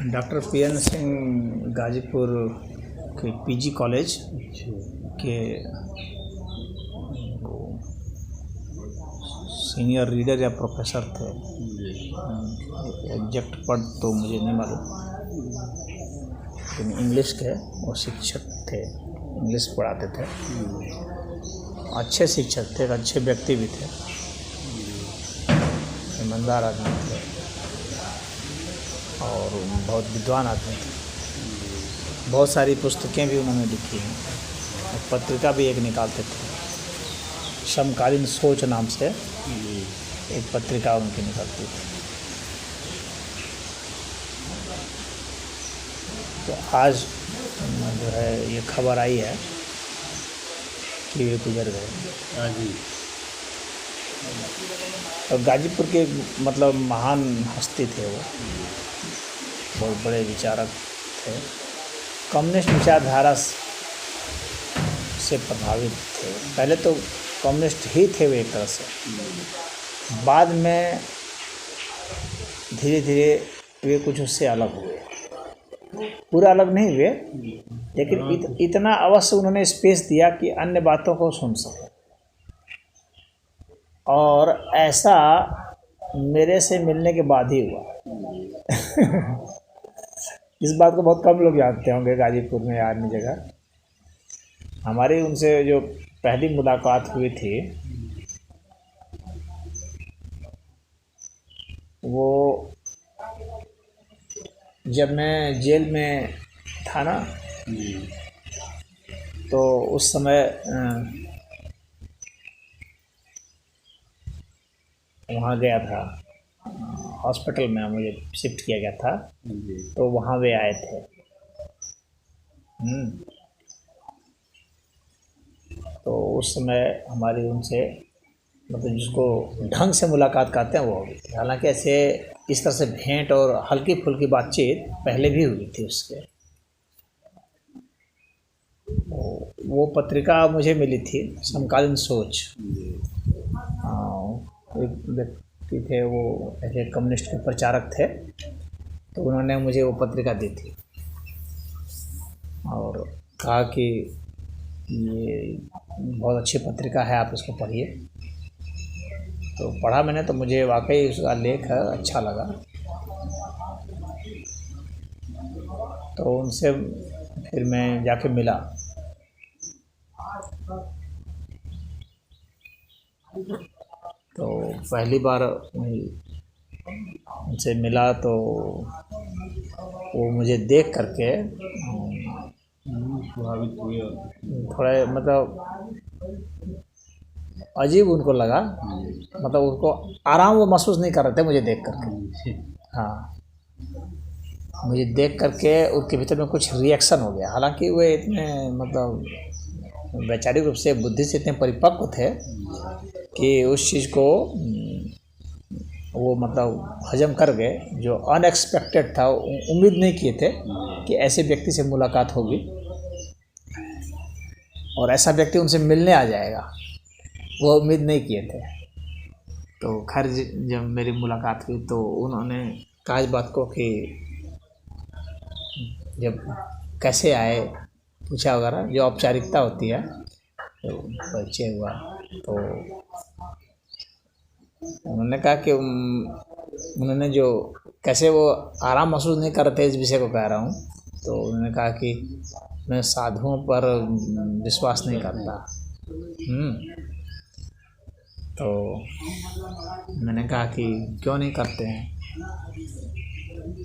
Doctor PN. Singh Ghazipur के PG college के senior reader या प्रोफेसर थे। एग्जैक्ट पद तो मुझे नहीं मालूम, लेकिन इंग्लिश के वो शिक्षक थे, इंग्लिश पढ़ाते थे। अच्छे शिक्षक थे, अच्छे व्यक्ति भी थे, ईमानदार आदमी थे और बहुत विद्वान आदमी थे। बहुत सारी पुस्तकें भी उन्होंने लिखी हैं और पत्रिका भी एक निकालते थे, समकालीन सोच नाम से एक पत्रिका उनकी निकलती थी। तो आज जो है ये खबर आई है कि वे गुजर गए। और गाजीपुर के मतलब महान हस्ती थे, वो बहुत बड़े विचारक थे, कम्युनिस्ट विचारधारा से प्रभावित थे। पहले तो कम्युनिस्ट ही थे वे एक तरह से, बाद में धीरे धीरे वे कुछ उससे अलग हुए, पूरा अलग नहीं हुए, लेकिन इतना अवश्य उन्होंने स्पेस दिया कि अन्य बातों को सुन सके। और ऐसा मेरे से मिलने के बाद ही हुआ। इस बात को बहुत कम लोग जानते होंगे गाजीपुर में या अन्य जगह। हमारी उनसे जो पहली मुलाकात हुई थी वो जब मैं जेल में था ना, तो उस समय वहाँ गया था, हॉस्पिटल में मुझे शिफ्ट किया गया था, तो वहाँ वे आए थे। तो उस समय हमारी उनसे मतलब जिसको ढंग से मुलाकात कहते हैं वो हो गई थी। हालांकि ऐसे इस तरह से भेंट और हल्की फुल्की बातचीत पहले भी हुई थी उसके। वो पत्रिका मुझे मिली थी, समकालीन सोच। एक व्यक्ति थे, वो ऐसे कम्युनिस्ट के प्रचारक थे, तो उन्होंने मुझे वो पत्रिका दी थी और कहा कि ये बहुत अच्छी पत्रिका है, आप इसको पढ़िए। तो पढ़ा मैंने, तो मुझे वाकई उसका लेख अच्छा लगा। तो उनसे फिर मैं जाके मिला। तो पहली बार उनसे मिला तो वो मुझे देख करके प्रभावित हुए, थोड़ा मतलब अजीब उनको लगा, मतलब उनको आराम वो महसूस नहीं कर रहे थे मुझे देख करके। हाँ, मुझे देख करके उनके भीतर में कुछ रिएक्शन हो गया। हालांकि वे इतने मतलब वैचारिक रूप से, बुद्धि से इतने परिपक्व थे कि उस चीज़ को वो मतलब हजम कर गए, जो अनएक्सपेक्टेड था। उम्मीद नहीं किए थे कि ऐसे व्यक्ति से मुलाकात होगी और ऐसा व्यक्ति उनसे मिलने आ जाएगा, वो उम्मीद नहीं किए थे। तो खैर जब मेरी मुलाकात हुई तो उन्होंने कहा इस बात को कि जब कैसे आए पूछा वगैरह, जो औपचारिकता होती है, तो परिचय हुआ। तो उन्होंने कहा कि उन्होंने जो कैसे वो आराम महसूस नहीं कर रहे थे, इस विषय को कह रहा हूँ। तो उन्होंने कहा कि मैं साधुओं पर विश्वास नहीं करता। तो मैंने कहा कि क्यों नहीं करते हैं,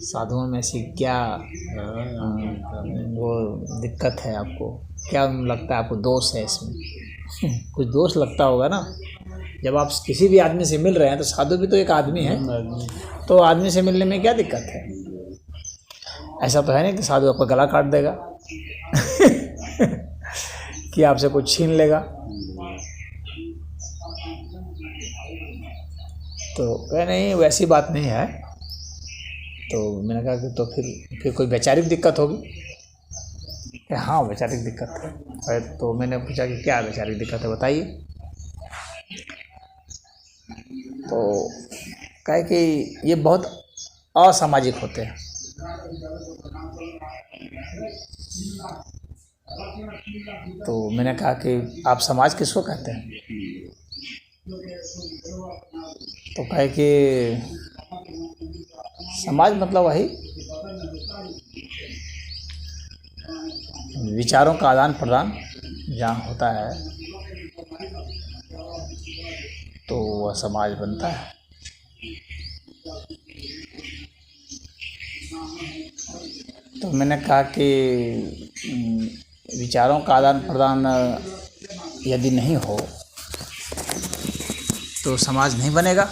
साधुओं में से क्या वो दिक्कत है आपको, क्या लगता है आपको दोष है इसमें? कुछ दोष लगता होगा ना, जब आप किसी भी आदमी से मिल रहे हैं तो साधु भी तो एक आदमी है, तो आदमी से मिलने में क्या दिक्कत है? ऐसा तो है नहीं कि साधु आपका गला काट देगा कि आपसे कुछ छीन लेगा। तो कह नहीं, वैसी बात नहीं है। तो मैंने कहा कि तो फिर कोई वैचारिक दिक्कत होगी? हाँ, वैचारिक दिक्कत है। तो मैंने पूछा कि क्या वैचारिक दिक्कत है, बताइए। तो कहे कि ये बहुत असामाजिक होते हैं। तो मैंने कहा कि आप समाज किसको कहते हैं? तो कहे कि समाज मतलब वही विचारों का आदान प्रदान जहाँ होता है तो वह समाज बनता है। तो मैंने कहा कि विचारों का आदान प्रदान यदि नहीं हो तो समाज नहीं बनेगा।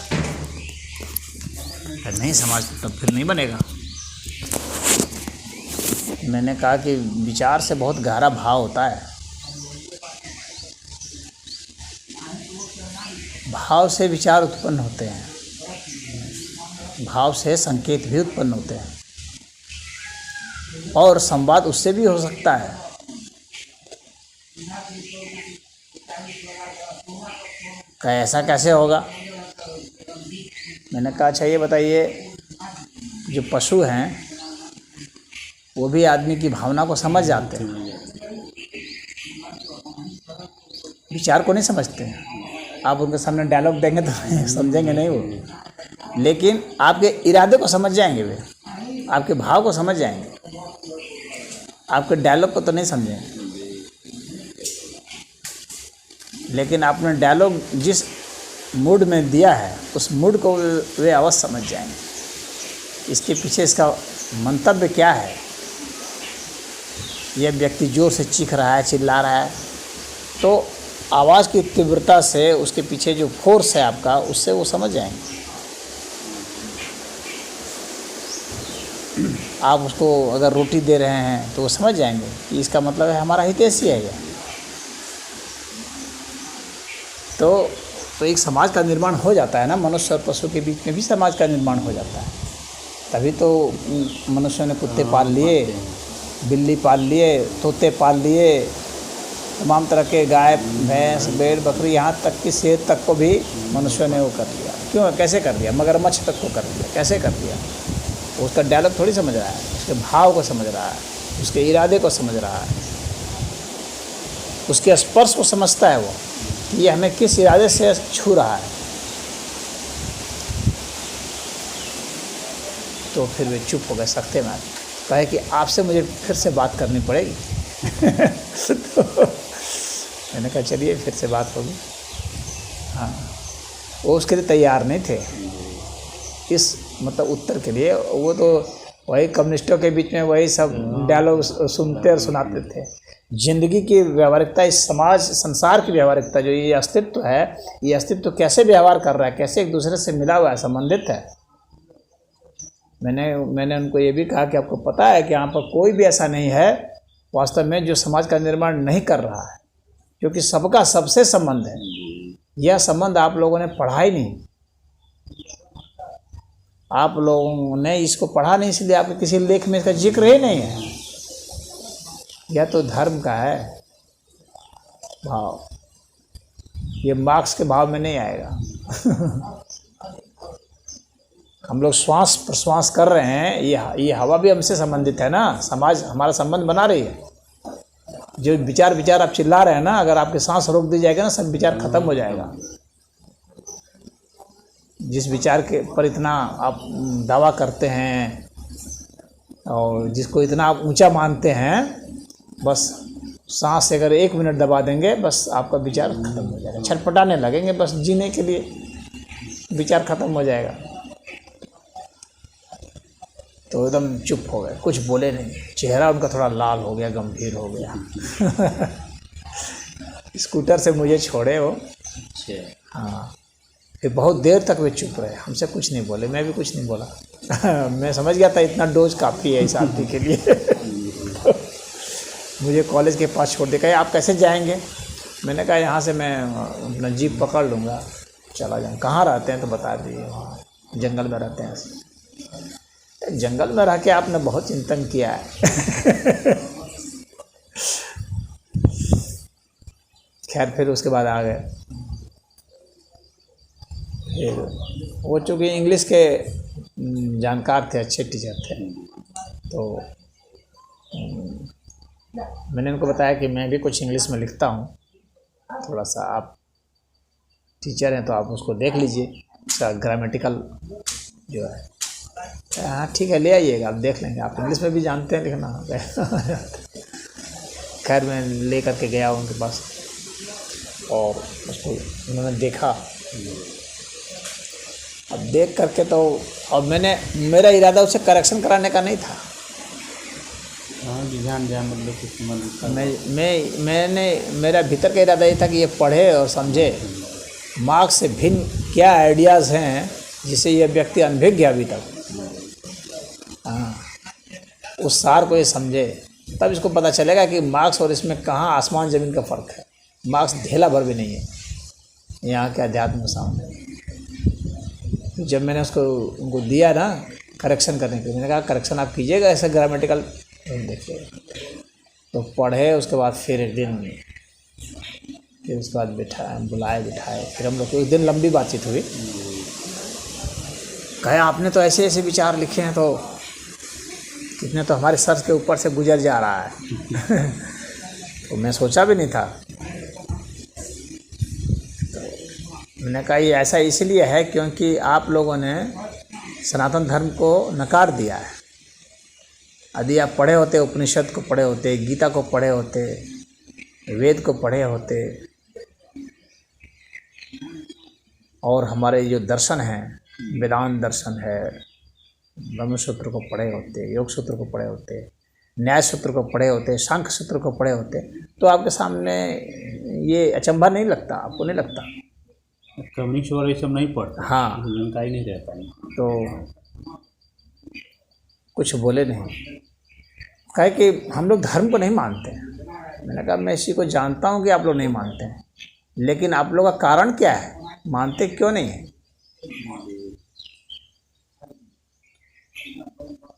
नहीं समाज तो फिर नहीं बनेगा। मैंने कहा कि विचार से बहुत गहरा भाव होता है, भाव से विचार उत्पन्न होते हैं, भाव से संकेत भी उत्पन्न होते हैं और संवाद उससे भी हो सकता है। ऐसा कैसे होगा? मैंने कहा अच्छा ये बताइए, जो पशु हैं वो भी आदमी की भावना को समझ जाते हैं, विचार को नहीं समझते हैं। आप उनके सामने डायलॉग देंगे तो समझेंगे नहीं वो, लेकिन आपके इरादे को समझ जाएंगे, वे आपके भाव को समझ जाएंगे, आपके डायलॉग को तो नहीं समझेंगे। लेकिन आपने डायलॉग जिस मूड में दिया है उस मूड को वे अवश्य समझ जाएंगे, इसके पीछे इसका मंतव्य क्या है। यह व्यक्ति जोर से चीख रहा है, चिल्ला रहा है, तो आवाज़ की तीव्रता से उसके पीछे जो फोर्स है आपका, उससे वो समझ जाएंगे। आप उसको अगर रोटी दे रहे हैं तो वो समझ जाएंगे कि इसका मतलब है हमारा हितैषी है यह। तो एक समाज का निर्माण हो जाता है ना, मनुष्य और पशु के बीच में भी समाज का निर्माण हो जाता है। तभी तो मनुष्यों ने कुत्ते पाल लिए, बिल्ली पाल लिए, तोते पाल लिए, तमाम तरह के गाय, भैंस, भेड़, बकरी, यहाँ तक कि शेर तक को भी मनुष्यों ने वो कर लिया। क्यों? कैसे कर दिया? मगरमच्छ तक को कर दिया। कैसे कर दिया? उसका डायलॉग थोड़ी समझ रहा है, उसके भाव को समझ रहा है, उसके इरादे को समझ रहा है, उसके स्पर्श को समझता है वो कि ये हमें किस इरादे से छू रहा है। तो फिर वे चुप हो गए, सकते में कहे कि आपसे मुझे फिर से बात करनी पड़ेगी। तो मैंने कहा चलिए फिर से बात होगी। हाँ, वो उसके लिए तैयार नहीं थे, इस मतलब उत्तर के लिए। वो तो वही कम्युनिस्टों के बीच में वही सब डायलॉग सुनते और सुनाते थे। जिंदगी की व्यवहारिकता, इस समाज संसार की व्यवहारिकता, जो ये अस्तित्व है, ये अस्तित्व कैसे व्यवहार कर रहा है, कैसे एक दूसरे से मिला हुआ है, संबंधित है। मैंने उनको ये भी कहा कि आपको पता है कि यहाँ पर कोई भी ऐसा नहीं है वास्तव में जो समाज का निर्माण नहीं कर रहा है, क्योंकि सबका सबसे संबंध है। यह संबंध आप लोगों ने पढ़ा ही नहीं, आप लोगों ने इसको पढ़ा नहीं, इसलिए आपके किसी लेख में इसका जिक्र ही नहीं है। यह तो धर्म का है भाव, ये मार्क्स के भाव में नहीं आएगा। हम लोग श्वास प्रश्वास कर रहे हैं, ये हवा भी हमसे संबंधित है ना, समाज हमारा संबंध बना रही है। जो विचार आप चिल्ला रहे हैं ना, अगर आपकी सांस रोक दी जाएगी ना, सब विचार खत्म हो जाएगा। जिस विचार के पर इतना आप दावा करते हैं और जिसको इतना आप ऊंचा मानते हैं, बस सांस से अगर 1 मिनट दबा देंगे, बस आपका विचार खत्म हो जाएगा। छटपटाने लगेंगे बस जीने के लिए, विचार खत्म हो जाएगा। तो एकदम चुप हो गए, कुछ बोले नहीं। चेहरा उनका थोड़ा लाल हो गया, गंभीर हो गया। स्कूटर से मुझे छोड़े वो। हाँ, फिर बहुत देर तक वे चुप रहे, हमसे कुछ नहीं बोले, मैं भी कुछ नहीं बोला। मैं समझ गया था इतना डोज काफ़ी है इस आदमी के लिए। मुझे कॉलेज के पास छोड़ दे। कहे आप कैसे जाएंगे? मैंने कहा यहाँ से मैं अपना जीप पकड़ लूँगा, चला जाऊँ। कहाँ रहते हैं? तो बता दिए, वहाँ जंगल में रहते हैं। जंगल में रह के आपने बहुत चिंतन किया है। खैर फिर उसके बाद आ गए। फिर वो चूँकि इंग्लिश के जानकार थे, अच्छे टीचर थे, तो मैंने उनको बताया कि मैं भी कुछ इंग्लिश में लिखता हूँ, थोड़ा सा आप टीचर हैं तो आप उसको देख लीजिए, उसका ग्रामेटिकल जो है। हाँ ठीक है, ले आइएगा, आप देख लेंगे, आप इंग्लिश में भी जानते हैं लिखना। खैर मैं ले करके गया उनके पास और उसको उन्होंने देखा। अब देख करके तो अब मेरा इरादा उसे करेक्शन कराने का नहीं था। मतलब कुछ मेरा भीतर का इरादा ये था कि ये पढ़े और समझे मार्क्स से भिन्न क्या आइडियाज़ हैं जिसे ये व्यक्ति अनभिज्ञ है अभी तक। हाँ, उस सार को ये समझे, तब इसको पता चलेगा कि मार्क्स और इसमें कहाँ आसमान ज़मीन का फ़र्क है। मार्क्स ढेला भर भी नहीं है यहाँ के अध्यात्म के सामने। तो जब मैंने उनको दिया ना करेक्शन करने के लिए, मैंने कहा करेक्शन आप कीजिएगा ऐसे ग्रामेटिकल, देखिए। तो पढ़े, उसके बाद फिर एक दिन फिर उसके बाद बिठाए, फिर हम लोग एक दिन लंबी बातचीत हुई। कहे आपने तो ऐसे ऐसे विचार लिखे हैं, तो कितने तो हमारे सर के ऊपर से गुजर जा रहा है। तो मैं सोचा भी नहीं था। तो मैंने कहा ये ऐसा इसलिए है क्योंकि आप लोगों ने सनातन धर्म को नकार दिया है। यदि आप पढ़े होते, उपनिषद को पढ़े होते, गीता को पढ़े होते, वेद को पढ़े होते और हमारे जो दर्शन हैं, वेदांत दर्शन है, ब्रह्मसूत्र को पढ़े होते, योग सूत्र को पढ़े होते, न्याय सूत्र को पढ़े होते, सांख्य सूत्र को पढ़े होते, तो आपके सामने ये अचंभा नहीं लगता, आपको नहीं लगता। कम्युनिस्ट और ये सब नहीं पढ़ता। हाँ, जानकारी नहीं रहता है। तो कुछ बोले नहीं। कहे कि हम लोग धर्म को नहीं मानते हैं। मैंने कहा मैं इसी को जानता हूँ कि आप लोग नहीं मानते हैं, लेकिन आप लोग का कारण क्या है, मानते क्यों नहीं है?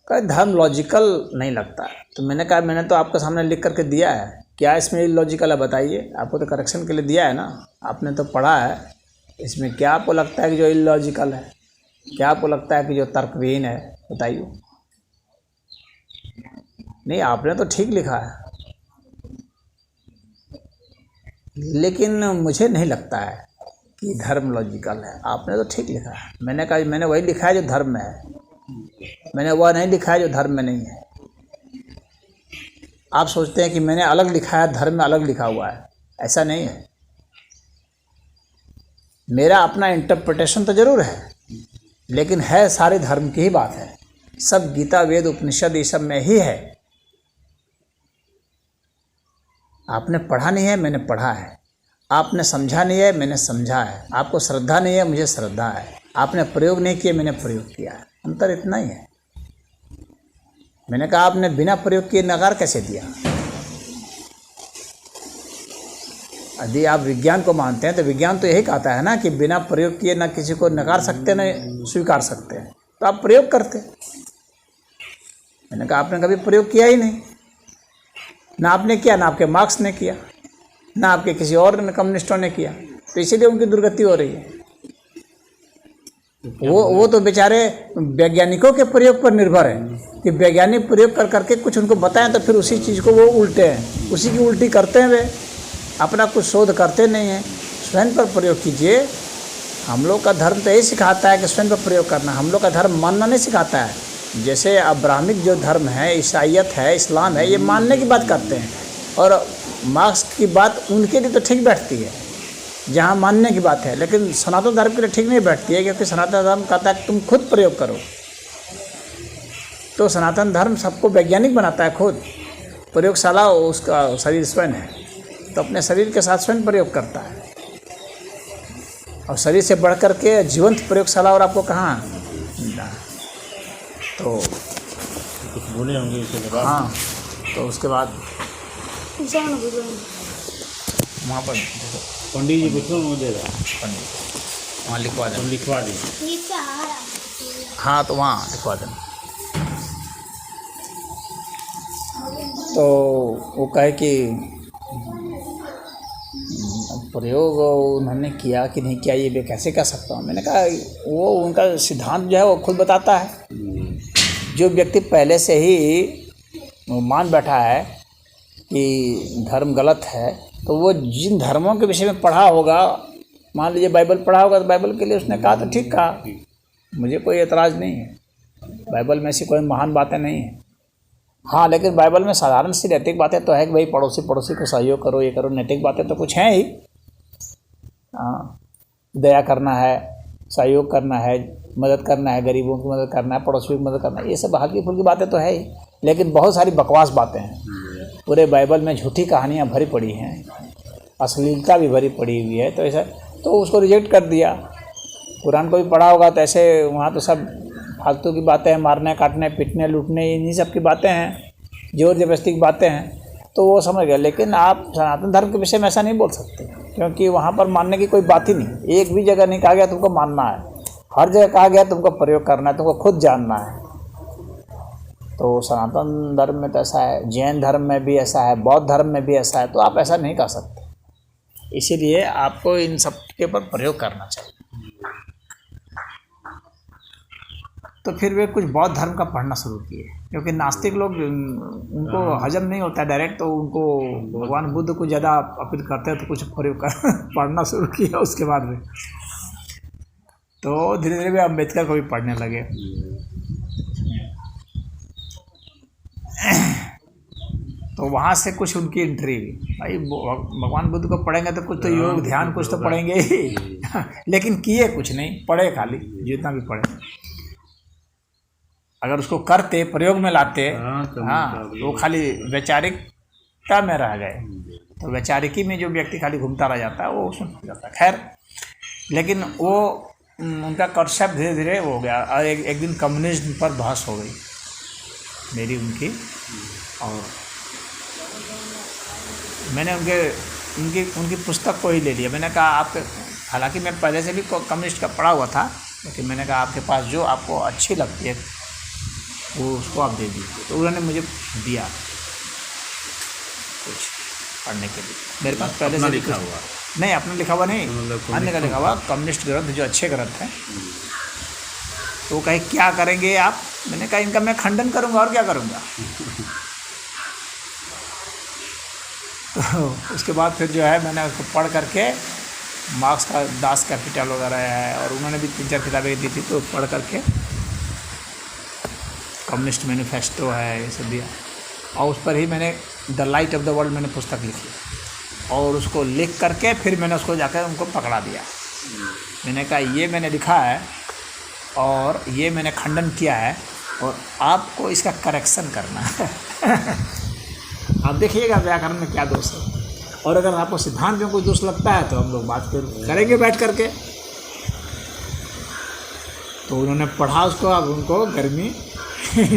कहा धर्म लॉजिकल नहीं लगता है। तो मैंने कहा मैंने तो आपके सामने लिख करके दिया है, क्या इसमें इलॉजिकल है बताइए? आपको तो करेक्शन के लिए दिया है ना, आपने तो पढ़ा है, इसमें क्या आपको लगता है कि जो इलॉजिकल है, क्या आपको लगता है कि जो तर्कविहीन है, बताइए। नहीं, आपने तो ठीक लिखा है, लेकिन मुझे नहीं लगता है कि धर्म लॉजिकल है। आपने तो ठीक लिखा है। मैंने कहा मैंने वही लिखा है जो धर्म में है, मैंने वह नहीं लिखा है जो धर्म में नहीं है। आप सोचते हैं कि मैंने अलग लिखा है, धर्म में अलग लिखा हुआ है, ऐसा नहीं है। मेरा अपना इंटरप्रिटेशन तो ज़रूर है, लेकिन है सारे धर्म की ही बात है। सब गीता, वेद, उपनिषद ये सब में ही है। आपने पढ़ा नहीं है, मैंने पढ़ा है। आपने समझा नहीं है, मैंने समझा है। आपको श्रद्धा नहीं है, मुझे श्रद्धा है। आपने प्रयोग नहीं किया, मैंने प्रयोग किया है। अंतर इतना ही है। मैंने कहा आपने बिना प्रयोग किए नकार कैसे दिया? यदि आप विज्ञान को मानते हैं तो विज्ञान तो यही कहता है ना कि बिना प्रयोग किए ना किसी को नकार सकते न स्वीकार सकते हैं, तो आप प्रयोग करते। मैंने कहा आपने कभी प्रयोग किया ही नहीं, ना आपने किया, ना आपके मार्क्स ने किया, ना आपके किसी और कम्युनिस्टों ने किया, तो इसीलिए उनकी दुर्गति हो रही है। वो तो बेचारे वैज्ञानिकों के प्रयोग पर निर्भर है कि वैज्ञानिक प्रयोग कर करके कुछ उनको बताएं, तो फिर उसी चीज़ को वो उल्टे हैं, उसी की उल्टी करते हैं। वे अपना कुछ शोध करते नहीं हैं। स्वयं पर प्रयोग कीजिए। हम लोग का धर्म तो यही सिखाता है कि स्वयं पर प्रयोग करना। हम लोग का धर्म मानना नहीं सिखाता है। जैसे अब्राहमिक जो धर्म है, ईसाईयत है, इस्लाम है, ये मानने की बात करते हैं, और मार्क्स की बात उनके लिए तो ठीक बैठती है जहाँ मानने की बात है, लेकिन सनातन धर्म के लिए ठीक नहीं बैठती है, क्योंकि सनातन धर्म कहता है कि तुम खुद प्रयोग करो। तो सनातन धर्म सबको वैज्ञानिक बनाता है, खुद प्रयोगशाला उसका शरीर स्वयं है, तो अपने शरीर के साथ स्वयं प्रयोग करता है। और शरीर से बढ़ कर के जीवंत प्रयोगशाला और आपको कहाँ मिलता है? तो कुछ बोले होंगे इसके बाद। हाँ, तो उसके बाद वहाँ पर पंडित जी पूछो मुझे, पंडित वहाँ लिखवा दें, लिखवा दें। हाँ तो वहाँ लिखवा दें। तो वो कहे कि प्रयोग उन्होंने किया कि नहीं किया, ये मैं कैसे कह सकता हूँ। मैंने कहा वो उनका सिद्धांत जो है वो खुद बताता है। जो व्यक्ति पहले से ही मान बैठा है कि धर्म गलत है, तो वो जिन धर्मों के विषय में पढ़ा होगा, मान लीजिए बाइबल पढ़ा होगा, तो बाइबल के लिए उसने कहा तो ठीक कहा, मुझे कोई एतराज़ नहीं है। बाइबल में ऐसी कोई महान बातें नहीं हैं। हाँ, लेकिन बाइबल में साधारण सी नैतिक बातें तो है कि भाई पड़ोसी को सहयोग करो, ये करो, नैतिक बातें तो कुछ हैं ही। हाँ, दया करना है, सहयोग करना है, मदद करना है, गरीबों की मदद करना है, पड़ोसियों की मदद करना है, ये सब हल्की फुल्की बातें तो है ही। लेकिन बहुत सारी बकवास बातें हैं। पूरे बाइबल में झूठी कहानियाँ भरी पड़ी हैं, अश्लीलता भी भरी पड़ी हुई है। तो ऐसा तो उसको रिजेक्ट कर दिया। कुरान को भी पढ़ा होगा तो ऐसे वहाँ तो सब फालतू की बातें हैं, मारने, काटने, पीटने, लूटने, इन्हीं सब की बातें हैं, जोर जबरदस्ती की बातें हैं, तो वो समझ गया। लेकिन आप सनातन धर्म के विषय में ऐसा नहीं बोल सकते, क्योंकि वहाँ पर मानने की कोई बात ही नहीं। एक भी जगह नहीं कहा गया तुमको मानना है, हर जगह कहा गया तुमको प्रयोग करना है, तुमको खुद जानना है। तो सनातन धर्म में तो ऐसा है, जैन धर्म में भी ऐसा है, बौद्ध धर्म में भी ऐसा है, तो आप ऐसा नहीं कर सकते। इसीलिए आपको इन सब के ऊपर प्रयोग करना चाहिए। तो फिर वे कुछ बौद्ध धर्म का पढ़ना शुरू किए, क्योंकि नास्तिक लोग उनको हजम नहीं होता डायरेक्ट, तो उनको भगवान बुद्ध को ज़्यादा अपील करते हैं, तो कुछ प्रयोग कर पढ़ना शुरू किया उसके बाद में। तो धीरे धीरे वे अम्बेडकर को भी पढ़ने लगे। तो वहाँ से कुछ उनकी एंट्री हुई, भाई भगवान बुद्ध को पढ़ेंगे तो कुछ तो योग ध्यान कुछ तो पढ़ेंगे ही। लेकिन किए कुछ नहीं, पढ़े खाली, जितना भी पढ़े। अगर उसको करते, प्रयोग में लाते, हाँ, वो खाली वैचारिकता में रह गए। तो वैचारिकी में जो व्यक्ति खाली घूमता रह जाता है वो उसमें फंस जाता है। खैर, लेकिन वो उनका कॉन्सेप्ट धीरे धीरे हो गया। और एक दिन कम्युनिज्म पर बहस हो गई मेरी उनकी, और मैंने उनकी पुस्तक को ही ले लिया। मैंने कहा आप, हालांकि मैं पहले से भी कम्युनिस्ट का पढ़ा हुआ था, लेकिन मैंने कहा आपके पास जो आपको अच्छी लगती है वो उसको आप दे दीजिए। तो उन्होंने मुझे दिया कुछ पढ़ने के लिए। मेरे पास पहले से लिखा हुआ नहीं, अपना लिखा हुआ नहीं, अन्य का लिखा हुआ कम्युनिस्ट ग्रंथ जो अच्छे ग्रंथ हैं। तो वो कहे क्या करेंगे आप? मैंने कहा इनका मैं खंडन करूँगा, और क्या करूँगा। तो उसके बाद फिर जो है मैंने उसको पढ़ करके, मार्क्स का दास कैपिटल वगैरह है, और उन्होंने भी 3-4 किताबें दी थी, तो पढ़ करके कम्युनिस्ट मैनिफेस्टो है, ये सब दिया। और उस पर ही मैंने the light of the world मैंने पुस्तक लिखी, और उसको लिख करके फिर मैंने उसको जाकर उनको पकड़ा दिया। मैंने कहा ये मैंने लिखा है और ये मैंने खंडन किया है, और आपको इसका करेक्शन करना है। आप देखिएगा व्याकरण में क्या दोष है, और अगर आपको सिद्धांत में कोई दोष लगता है तो हम लोग बात फिर करेंगे बैठ करके। तो उन्होंने पढ़ा उसको, अब उनको गर्मी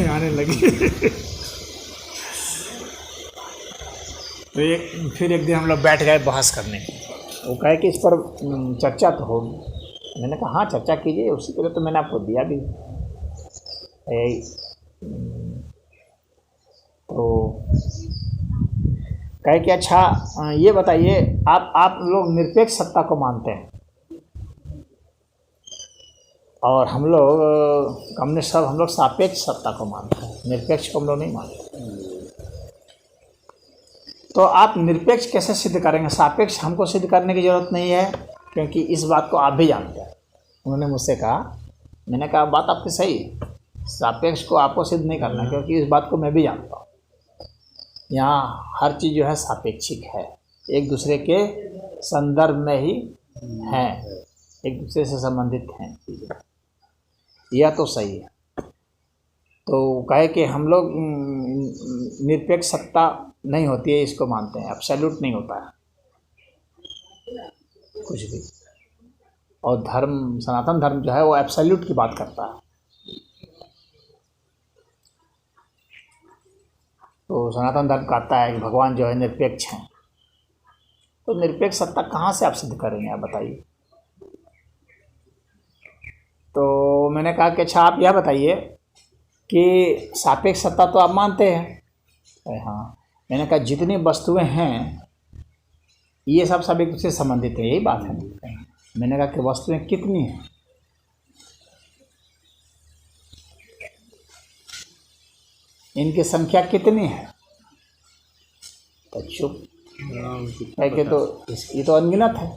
आने लगी। तो फिर एक दिन हम लोग बैठ गए बहस करने। वो कहे कि इस पर चर्चा तो होगी। मैंने कहा हाँ चर्चा कीजिए, उसी के लिए तो मैंने आपको दिया भी। तो कहे कि अच्छा ये बताइए, आप लोग निरपेक्ष सत्ता को मानते हैं, और हम लोग कम्युनिस्ट सब हम लोग सापेक्ष सत्ता को मानते हैं, निरपेक्ष को हम लोग नहीं मानते। तो आप निरपेक्ष कैसे सिद्ध करेंगे? सापेक्ष हमको सिद्ध करने की ज़रूरत नहीं है, क्योंकि इस बात को आप भी जानते हैं। उन्होंने मुझसे कहा, मैंने कहा बात आपकी सही है, सापेक्ष को आपको सिद्ध नहीं करना, क्योंकि इस बात को मैं भी जानता हूँ। यहाँ हर चीज़ जो है सापेक्षिक है, एक दूसरे के संदर्भ में ही हैं, एक दूसरे से संबंधित हैं चीज़ें। यह तो सही है। तो कहे कि हम लोग निरपेक्ष सत्ता नहीं होती है, इसको मानते हैं, एब्सोल्यूट नहीं होता है कुछ भी। और धर्म, सनातन धर्म जो है वो एब्सोल्यूट की बात करता है। तो सनातन धर्म कहता है कि भगवान जो है निरपेक्ष हैं। तो निरपेक्ष सत्ता कहाँ से आप सिद्ध करेंगे, आप बताइए। तो मैंने कहा कि अच्छा आप यह बताइए कि सापेक्ष सत्ता तो आप मानते हैं। हाँ। मैंने कहा जितनी वस्तुएं हैं ये सब एक दूसरे से संबंधित है, यही बात है। मैंने कहा कि वस्तुएं कितनी हैं? इनकी संख्या कितनी है? तो चुप है कि तो ये तो अनगिनत है।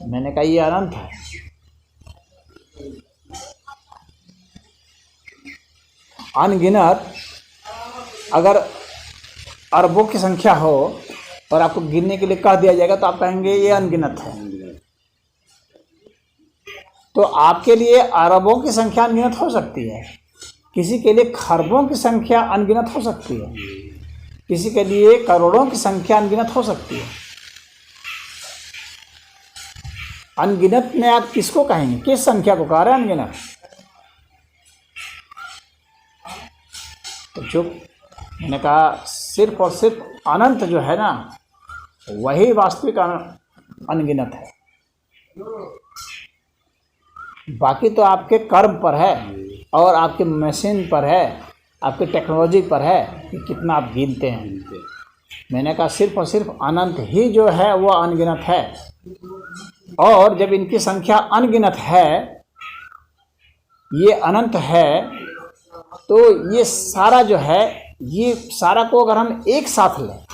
मैंने कहा ये अनंत है। अनगिनत अगर अरबों की संख्या हो और आपको गिनने के लिए कह दिया जाएगा तो आप कहेंगे ये अनगिनत है। तो आपके लिए अरबों की संख्या अनगिनत हो सकती है, किसी के लिए खरबों की संख्या अनगिनत हो सकती है, किसी के लिए करोड़ों की संख्या अनगिनत हो सकती है। अनगिनत में आप किसको कहेंगे? किस संख्या को कह रहे हैं अनगिनत? तो चुप। मैंने कहा सिर्फ और सिर्फ अनंत जो है ना वही वास्तविक अनगिनत है। बाकी तो आपके कर्म पर है और आपके मशीन पर है, आपके टेक्नोलॉजी पर है कि कितना आप गिनते हैं। मैंने कहा सिर्फ और सिर्फ अनंत ही जो है वो अनगिनत है। और जब इनकी संख्या अनगिनत है, ये अनंत है, तो ये सारा जो है, ये सारा को अगर हम एक साथ लें,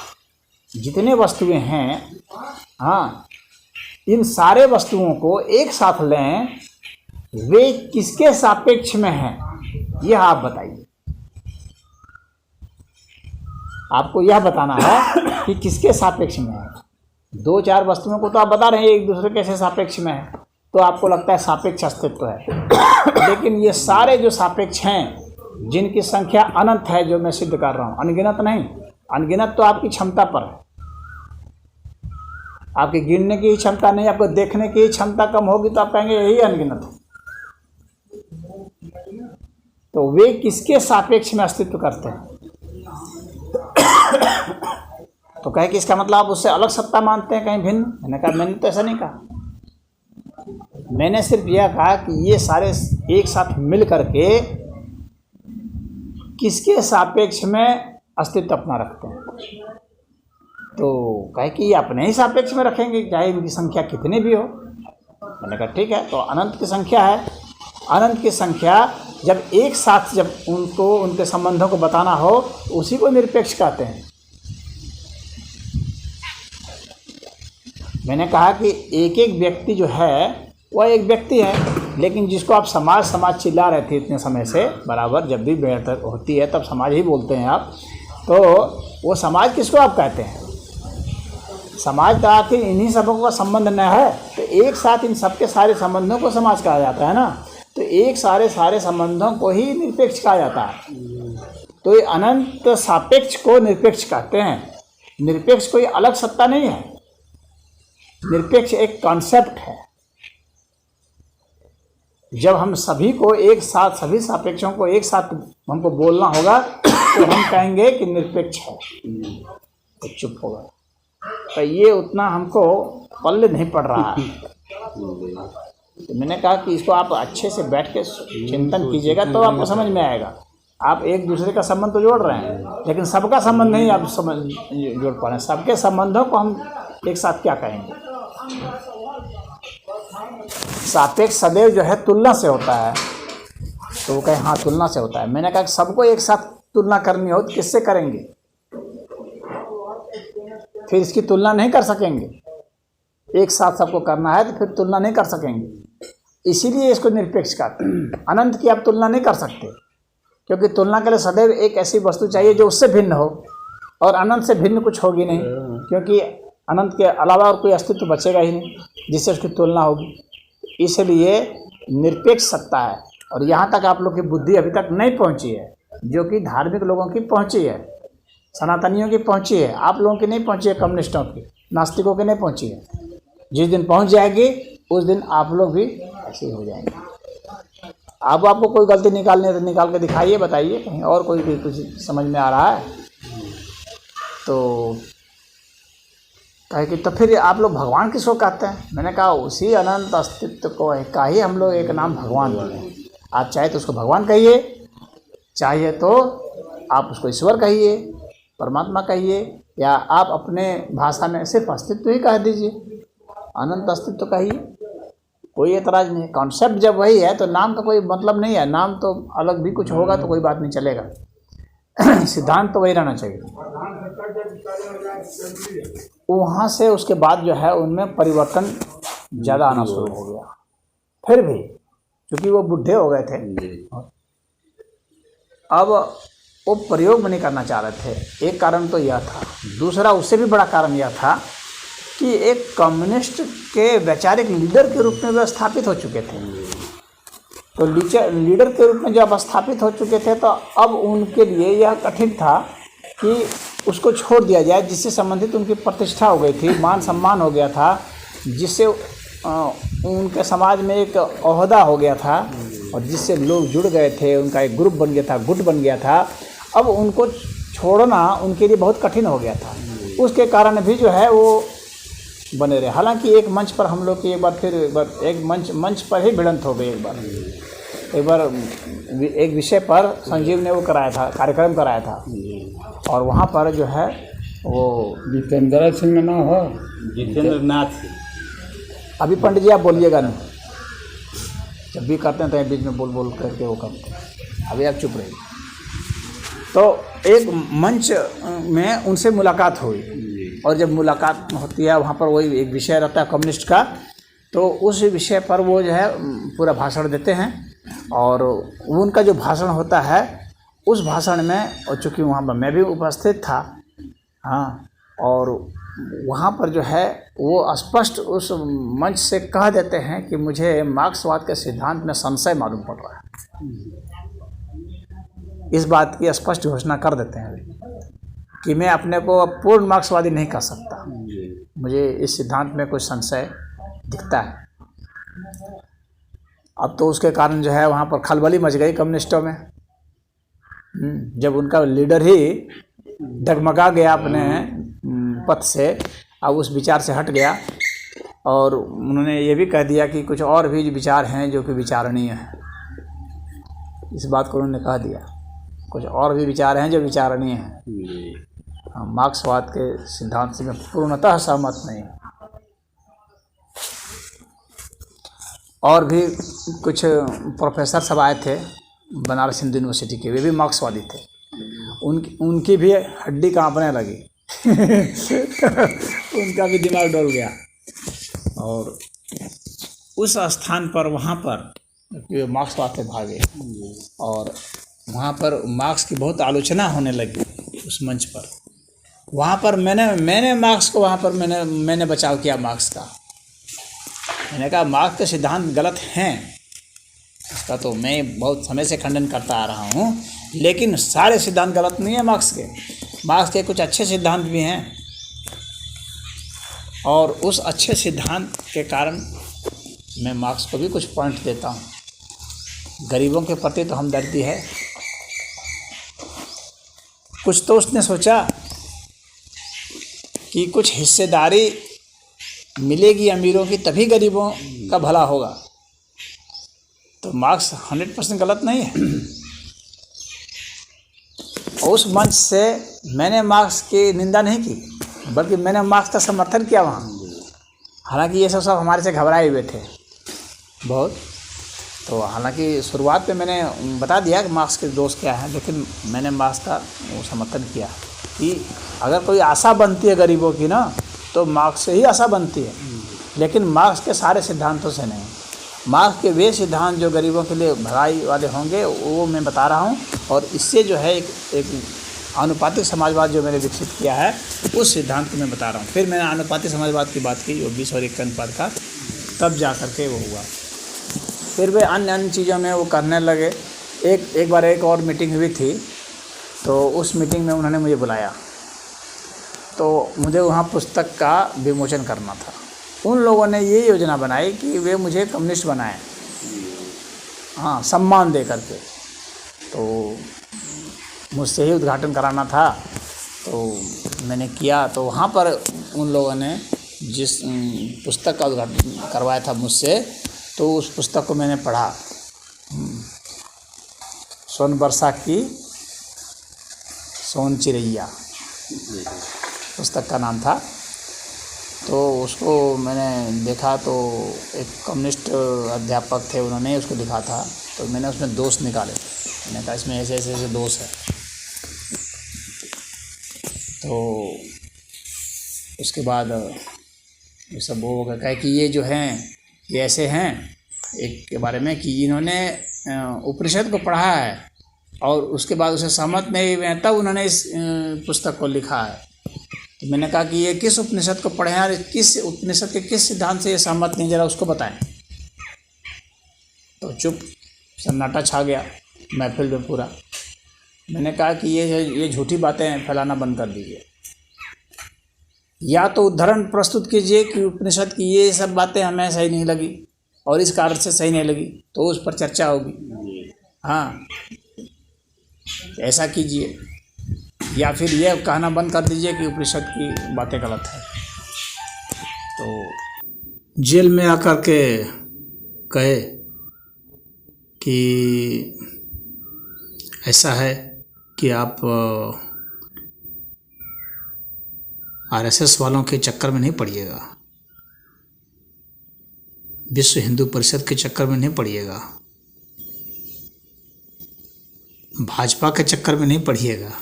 जितने वस्तुएं हैं, हाँ, इन सारे वस्तुओं को एक साथ लें, वे किसके सापेक्ष में हैं यह आप बताइए। आपको यह बताना है कि किसके सापेक्ष में है। दो चार वस्तुओं को तो आप बता रहे हैं एक दूसरे के सापेक्ष में है, तो आपको लगता है सापेक्ष अस्तित्व है। लेकिन ये सारे जो सापेक्ष हैं, जिनकी संख्या अनंत है, जो मैं सिद्ध कर रहा हूँ, अनगिनत नहीं। अनगिनत तो आपकी क्षमता पर है, आपकी गिनने की क्षमता नहीं, आपको देखने की क्षमता कम होगी तो आप कहेंगे यही अनगिनत है। तो वे किसके सापेक्ष में अस्तित्व करते हैं? तो कहे कि इसका मतलब आप उससे अलग सत्ता मानते हैं, कहीं भिन्न। मैंने कहा मैंने तो ऐसा नहीं कहा। मैंने सिर्फ यह कहा कि ये सारे एक साथ मिल करके किसके सापेक्ष में अस्तित्व अपना रखते हैं। तो कहे कि ये अपने ही सापेक्ष में रखेंगे, चाहे इनकी संख्या कितनी भी हो। मैंने कहा ठीक है, तो अनंत की संख्या है। अनंत की संख्या जब एक साथ, जब उनको उनके संबंधों को बताना हो, उसी को निरपेक्ष कहते हैं। मैंने कहा कि एक एक व्यक्ति जो है वह एक व्यक्ति है, लेकिन जिसको आप समाज समाज चिल्ला रहे थे इतने समय से, बराबर जब भी बैठक होती है तब समाज ही बोलते हैं आप, तो वो समाज किसको आप कहते हैं? समाज का आखिर इन्हीं सबों का संबंध न है, तो एक साथ इन सबके सारे संबंधों को समाज कहा जाता है ना। तो एक सारे संबंधों को ही निरपेक्ष कहा जाता है। तो ये अनंत सापेक्ष को निरपेक्ष कहते हैं। निरपेक्ष कोई अलग सत्ता नहीं है, निरपेक्ष एक कॉन्सेप्ट है। जब हम सभी को एक साथ, सभी सापेक्षों को एक साथ हमको बोलना होगा तो हम कहेंगे कि निरपेक्ष है, तो चुप होगा। तो ये उतना हमको पल्ले नहीं पड़ रहा है। तो मैंने कहा कि इसको आप अच्छे से बैठ के चिंतन कीजिएगा तो आपको समझ में आएगा। आप एक दूसरे का संबंध तो जोड़ रहे हैं, लेकिन सबका संबंध नहीं आप समझ जोड़ पा रहे हैं। सबके संबंधों को हम एक साथ क्या कहेंगे? सापेक्ष सदैव जो है तुलना से होता है। तो वो कहे हाँ तुलना से होता है। मैंने कहा कि सबको एक साथ तुलना करनी हो तो किससे करेंगे? फिर इसकी तुलना नहीं कर सकेंगे। एक साथ सबको करना है तो फिर तुलना नहीं कर सकेंगे। इसीलिए इसको निरपेक्ष कहते हैं। अनंत की आप तुलना नहीं कर सकते, क्योंकि तुलना के लिए सदैव एक ऐसी वस्तु चाहिए जो उससे भिन्न हो, और अनंत से भिन्न कुछ होगी नहीं, क्योंकि अनंत के अलावा और कोई अस्तित्व बचेगा ही नहीं जिससे उसकी तुलना होगी। इसलिए निरपेक्ष सत्ता है। और यहाँ तक आप लोग की बुद्धि अभी तक नहीं पहुँची है, जो कि धार्मिक लोगों की पहुँची है, सनातनियों की पहुँची है, आप लोगों की नहीं पहुँची है, कम्युनिस्टों की, नास्तिकों की नहीं पहुँची है। जिस दिन पहुँच जाएगी उस दिन आप लोग भी ऐसे ही हो जाएंगे। अब आपको कोई गलती निकालनी है तो निकाल के दिखाइए, बताइए कहीं और कोई भी कुछ समझ में आ रहा है तो कहे कि तो फिर आप लोग भगवान किसको कहते हैं? मैंने कहा उसी अनंत अस्तित्व को का ही हम लोग एक नाम भगवान बोलते हैं। आप चाहे तो उसको भगवान कहिए, चाहे तो आप उसको ईश्वर कहिए, परमात्मा कहिए, या आप अपने भाषा में सिर्फ अस्तित्व ही कह दीजिए, अनंत अस्तित्व कहिए। कोई एतराज़ नहीं है। कॉन्सेप्ट जब वही है तो नाम का कोई मतलब नहीं है, नाम तो अलग भी कुछ होगा तो कोई बात नहीं चलेगा। सिद्धांत तो वही रहना चाहिए। वहाँ से उसके बाद जो है उनमें परिवर्तन ज़्यादा आना शुरू हो गया। फिर भी क्योंकि वो बुढ़े हो गए थे, अब वो प्रयोग में नहीं करना चाह रहे थे। एक कारण तो यह था। दूसरा उससे भी बड़ा कारण यह था कि एक कम्युनिस्ट के वैचारिक लीडर के रूप में वे स्थापित हो चुके थे। तो लीडर के रूप में जब स्थापित हो चुके थे तो अब उनके लिए यह कठिन था कि उसको छोड़ दिया जाए, जिससे संबंधित उनकी प्रतिष्ठा हो गई थी, मान सम्मान हो गया था, जिससे उनके समाज में एक ओहदा हो गया था और जिससे लोग जुड़ गए थे, उनका एक ग्रुप बन गया था, गुट बन गया था। अब उनको छोड़ना उनके लिए बहुत कठिन हो गया था। उसके कारण भी जो है वो बने रहे। हालांकि एक मंच पर हम लोग की एक मंच पर ही भिड़ंत हो गई। एक बार एक विषय पर संजीव ने वो कराया था, कार्यक्रम कराया था, और वहाँ पर जो है वो जितेंद्र सिंह ना हो, जितेंद्र नाथ। अभी पंडित जी आप बोलिएगा नहीं, जब भी करते हैं तो बीच में बोल करके वो करते हैं। अभी आप चुप रहिए। तो एक मंच में उनसे मुलाकात हुई, और जब मुलाकात होती है वहाँ पर वही एक विषय रहता है कम्युनिस्ट का, तो उस विषय पर वो जो है पूरा भाषण देते हैं। और उनका जो भाषण होता है उस भाषण में, और चूँकि वहाँ पर मैं भी उपस्थित था, हाँ, और वहाँ पर जो है वो स्पष्ट उस मंच से कह देते हैं कि मुझे मार्क्सवाद के सिद्धांत में संशय मालूम पड़ रहा है। इस बात की स्पष्ट घोषणा कर देते हैं कि मैं अपने को पूर्ण मार्क्सवादी नहीं कह सकता, मुझे इस सिद्धांत में कुछ संशय दिखता है। अब तो उसके कारण जो है वहाँ पर खलबली मच गई कम्युनिस्टों में, जब उनका लीडर ही डगमगा गया अपने पथ से, अब उस विचार से हट गया, और उन्होंने ये भी कह दिया कि कुछ और भी विचार हैं जो कि विचारणीय हैं। इस बात को उन्होंने कह दिया, कुछ और भी विचार हैं जो विचारणीय हैं। मार्क्सवाद के सिद्धांत से मैं पूर्णतः सहमत नहीं हूँ। और भी कुछ प्रोफेसर सब आए थे बनारस हिंदू यूनिवर्सिटी के, वे भी मार्क्सवादी थे। उनकी भी हड्डी कांपने लगी। उनका भी दिमाग डोल गया। और उस स्थान पर वहाँ पर मार्क्सवाद से भागे, और वहाँ पर मार्क्स की बहुत आलोचना होने लगी उस मंच पर। वहाँ पर मैंने मार्क्स को वहाँ पर मैंने बचाव किया मार्क्स का। मैंने कहा मार्क्स के सिद्धांत गलत हैं, इसका तो मैं बहुत समय से खंडन करता आ रहा हूँ, लेकिन सारे सिद्धांत गलत नहीं है मार्क्स के कुछ अच्छे सिद्धांत भी हैं। और उस अच्छे सिद्धांत के कारण मैं मार्क्स को भी कुछ पॉइंट देता हूँ। गरीबों के प्रति तो हमदर्दी है। कुछ तो उसने सोचा कि कुछ हिस्सेदारी मिलेगी अमीरों की, तभी गरीबों का भला होगा। तो मार्क्स 100% गलत नहीं है। उस मंच से मैंने मार्क्स की निंदा नहीं की, बल्कि मैंने मार्क्स का समर्थन किया वहाँ। हालांकि ये सब हमारे से घबराए हुए थे बहुत। तो हालांकि शुरुआत पे मैंने बता दिया कि मार्क्स के दोष क्या हैं, लेकिन मैंने मार्क्स का वो समर्थन किया कि अगर कोई आशा बनती है गरीबों की ना, तो मार्क्स से ही आशा बनती है, लेकिन मार्क्स के सारे सिद्धांतों से नहीं। मार्क्स के वे सिद्धांत जो गरीबों के लिए भलाई वाले होंगे वो मैं बता रहा हूँ, और इससे जो है एक आनुपातिक समाजवाद जो मैंने विकसित किया है उस सिद्धांत को मैं बता रहा हूँ। फिर मैंने आनुपातिक समाजवाद की बात की, जो 20 और 1 अनुपात का, तब जा करके वो हुआ। फिर वे अन्य चीज़ों में वो करने लगे। एक बार एक और मीटिंग हुई थी, तो उस मीटिंग में उन्होंने मुझे बुलाया, तो मुझे वहाँ पुस्तक का विमोचन करना था। उन लोगों ने ये योजना बनाई कि वे मुझे कम्युनिस्ट बनाएं, हाँ, सम्मान दे करके। तो मुझसे ही उद्घाटन कराना था, तो मैंने किया। तो वहाँ पर उन लोगों ने जिस पुस्तक का उद्घाटन करवाया था मुझसे, तो उस पुस्तक को मैंने पढ़ा। सोन बरसा की सोन चिड़ैया पुस्तक का नाम था। तो उसको मैंने देखा तो एक कम्युनिस्ट अध्यापक थे, उन्होंने उसको लिखा था, तो मैंने उसमें दोष निकाले। मैंने कहा इसमें ऐसे ऐसे ऐसे दोष है। तो उसके बाद ये सब वो कहा कि ये जो हैं ये ऐसे हैं, एक के बारे में कि इन्होंने उपनिषद को पढ़ा है और उसके बाद उसे सहमत नहीं हुए, तब उन्होंने इस पुस्तक को लिखा है। तो मैंने कहा कि ये किस उपनिषद को पढ़े हैं और किस उपनिषद के किस सिद्धांत से ये सहमत नहीं, जरा उसको बताएं। तो चुप, सन्नाटा छा गया महफिल में पूरा। मैंने कहा कि ये झूठी बातें फैलाना बंद कर दीजिए, या तो उदाहरण प्रस्तुत कीजिए कि उपनिषद की ये सब बातें हमें सही नहीं लगी और इस कारण से सही नहीं लगी, तो उस पर चर्चा होगी। हाँ, ऐसा कीजिए, या फिर यह कहना बंद कर दीजिए कि उपनिषद की बातें गलत है। तो जेल में आकर के कहे कि ऐसा है कि आप आरएसएस वालों के चक्कर में नहीं पड़िएगा, विश्व हिंदू परिषद के चक्कर में नहीं पड़िएगा, भाजपा के चक्कर में नहीं पड़िएगा,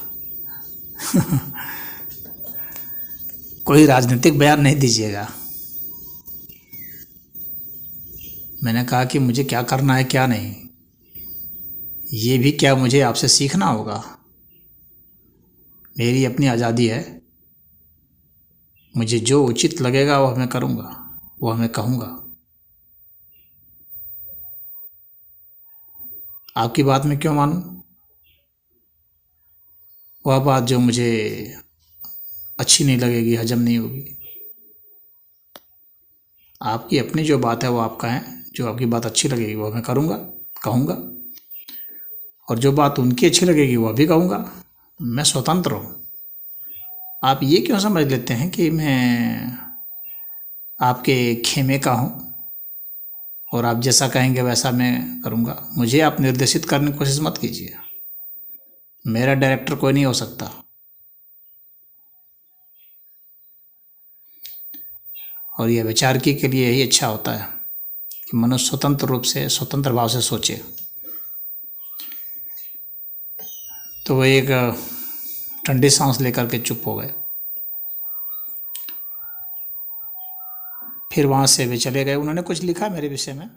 कोई राजनीतिक बयान नहीं दीजिएगा। मैंने कहा कि मुझे क्या करना है क्या नहीं, ये भी क्या मुझे आपसे सीखना होगा। मेरी अपनी आज़ादी है, मुझे जो उचित लगेगा वो मैं करूँगा, वो मैं कहूँगा। आपकी बात में क्यों मानूं? वह बात जो मुझे अच्छी नहीं लगेगी, हजम नहीं होगी। आपकी अपनी जो बात है वो आप कहें, जो आपकी बात अच्छी लगेगी वो मैं करूँगा, कहूँगा, और जो बात उनकी अच्छी लगेगी वह भी कहूँगा। मैं स्वतंत्र हूँ। आप ये क्यों समझ लेते हैं कि मैं आपके खेमे का हूँ और आप जैसा कहेंगे वैसा मैं करूँगा? मुझे आप निर्देशित करने की कोशिश मत कीजिए। मेरा डायरेक्टर कोई नहीं हो सकता। और यह विचारकी के लिए यही अच्छा होता है कि मनुष्य स्वतंत्र रूप से, स्वतंत्र भाव से सोचे। तो वह एक ठंडी सांस लेकर के चुप हो गए। फिर वहाँ से वे चले गए। उन्होंने कुछ लिखा मेरे विषय में।